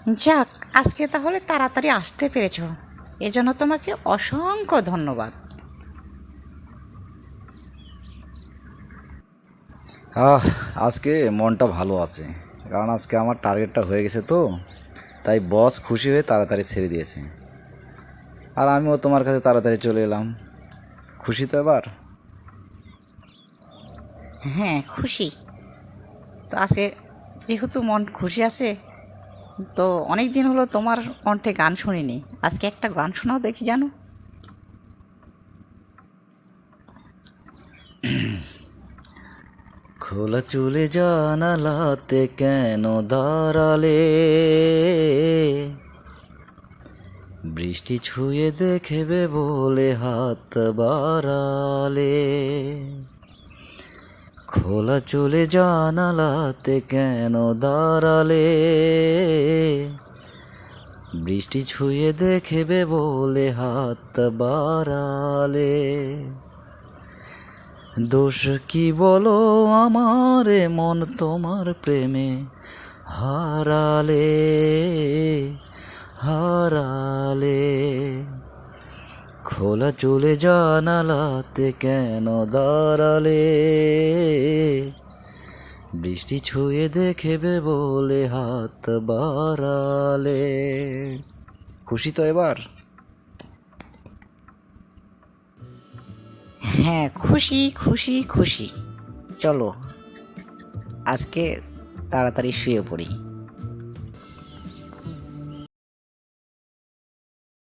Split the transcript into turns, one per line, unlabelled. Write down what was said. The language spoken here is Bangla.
যাক, আজকে তাহলে তাড়াতাড়ি আসতে পেরেছো, এজন্য তোমাকে অসংখ্য ধন্যবাদ।
আহ আজকে মনটা ভালো আছে, কারণ আজকে আমার টার্গেটটা হয়ে গেছে তো, তাই বস খুশি হয়ে তাড়াতাড়ি ছেড়ে দিয়েছে। আর আমিও তোমার কাছে তাড়াতাড়ি চলে এলাম। খুশি তো এবার?
হ্যাঁ, খুশি তো আজকে, যেহেতু মন খুশি আছে, তো অনেক দিন হলো তোমার কণ্ঠে গান শুনিনি। আজকে একটা গান শোনাও দেখি, জানো?
খোলা চুলে জানালাতে কেন দাঁড়ালে, বৃষ্টি ছুঁয়ে দেখবে বলে হাত বাড়ালে। খোলা চুলে জানালাতে কেন দাঁড়ালে, বৃষ্টি ছুঁয়ে দেখবে বলে হাত বাড়ালে। দোষ কি বলো আমার, মন তোমার প্রেমে হারালে হারালে। খোলা চুলে জানালাতে কেন দাঁড়ালে, বৃষ্টি ছুঁয়ে দেখবে বলে হাত বাড়ালে। খুশি তো এবার?
হ্যাঁ, খুশি খুশি খুশি। চলো আজকে তাড়াতাড়ি শুয়ে পড়ি।